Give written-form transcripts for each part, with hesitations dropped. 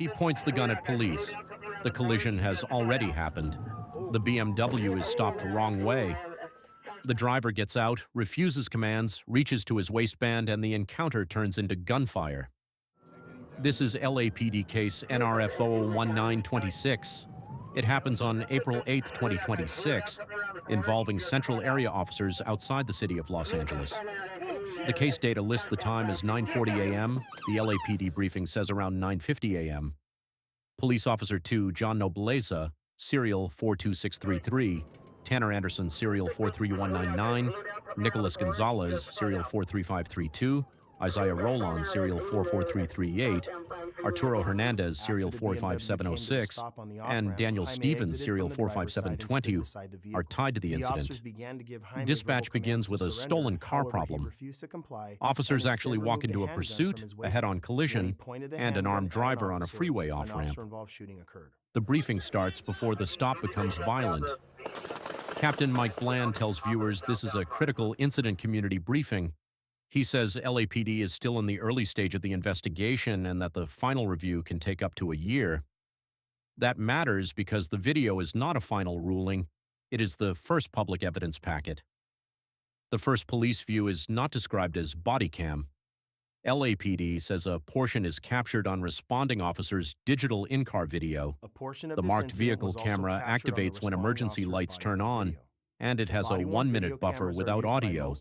He points the gun at police. The collision has already happened. The BMW is stopped the wrong way. The driver gets out, refuses commands, reaches to his waistband, and the encounter turns into gunfire. This is LAPD case NRFO 1926. It happens on April 8, 2026, involving Central Area officers outside the city of Los Angeles. The case data lists the time as 9:40 a.m. The LAPD briefing says around 9:50 a.m. Police Officer 2, John Nobleza, serial 42633, Tanner Anderson, serial 43199, Nicholas Gonzalez, serial 43532, Isaiah Roland, serial 44338, Arturo Hernandez, serial 45706, and Daniel Stevens, serial 45720, are tied to the incident. Dispatch begins with a stolen car problem. Officers actually walk into a pursuit, a head-on collision, and an armed driver on a freeway off-ramp. The briefing starts before the stop becomes violent. Captain Mike Bland tells viewers this is a critical incident community briefing. He says LAPD is still in the early stage of the investigation and that the final review can take up to a year. That matters because the video is not a final ruling. It is the first public evidence packet. The first police view is not described as Bodycam. LAPD says a portion is captured on responding officers' digital in-car video. The marked vehicle camera activates when emergency lights turn on, and it has a 1-minute buffer without audio.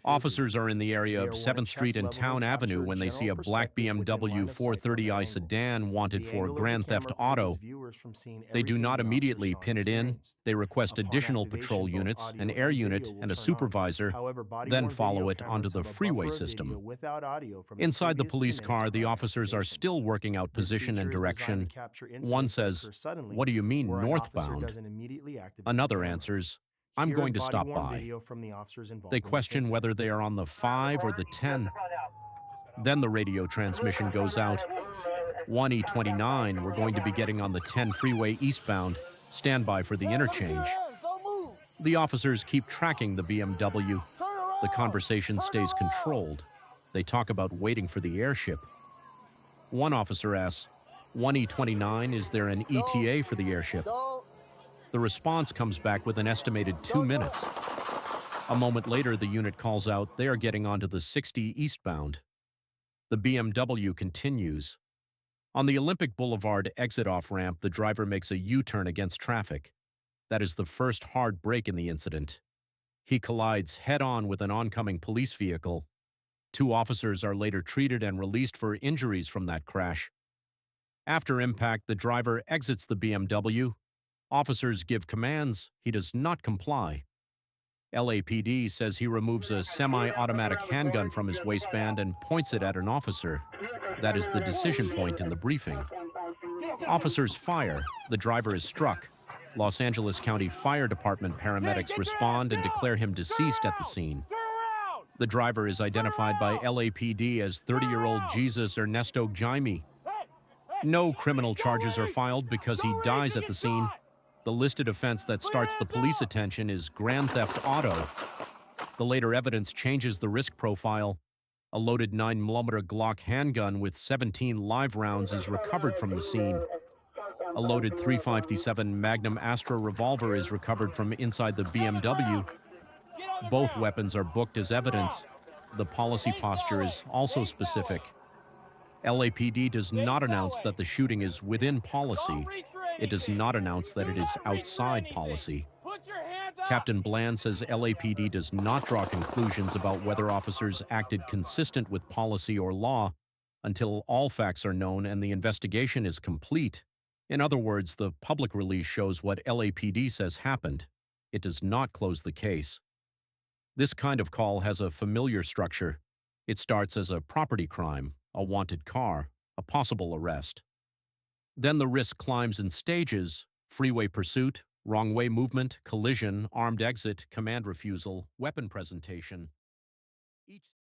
Officers are in the area of 7th Street and Town Avenue when they see a black BMW 430i sedan wanted for grand theft auto. They do not immediately pin it in. They request additional patrol units, an air unit, and a supervisor, then follow it onto the freeway system. Inside the police car, the officers are still working out position and direction. One says, "What do you mean northbound?" Another answers, "I'm going to stop by." They question whether they are on the 5 or the 10. Then the radio transmission goes out. 1E29, we're going to be getting on the 10 freeway eastbound. Stand by for the interchange. The officers keep tracking the BMW. The conversation stays controlled. They talk about waiting for the airship. One officer asks, 1E29, is there an ETA for the airship? The response comes back with an estimated 2 minutes. A moment later, the unit calls out they are getting onto the 60 eastbound. The BMW continues. On the Olympic Boulevard exit off-ramp, the driver makes a U-turn against traffic. That is the first hard break in the incident. He collides head-on with an oncoming police vehicle. 2 officers are later treated and released for injuries from that crash. After impact, the driver exits the BMW. Officers give commands. He does not comply. LAPD says he removes a semi-automatic handgun from his waistband and points it at an officer. That is the decision point in the briefing. Officers fire. The driver is struck. Los Angeles County Fire Department paramedics respond and declare him deceased at the scene. The driver is identified by LAPD as 30-year-old Jesus Ernesto Jaime. No criminal charges are filed because he dies at the scene. The listed offense that starts the police attention is grand theft auto. The later evidence changes the risk profile. A loaded 9mm Glock handgun with 17 live rounds is recovered from the scene. A loaded .357 Magnum Astra revolver is recovered from inside the BMW. Both weapons are booked as evidence. The policy posture is also specific. LAPD does not announce that the shooting is within policy. It does not announce that it is outside policy. Captain Bland says LAPD does not draw conclusions about whether officers acted consistent with policy or law until all facts are known and the investigation is complete. In other words, the public release shows what LAPD says happened. It does not close the case. This kind of call has a familiar structure. It starts as a property crime, a wanted car, a possible arrest. Then the risk climbs in stages: freeway pursuit, wrong-way movement, collision, armed exit, command refusal, weapon presentation. Each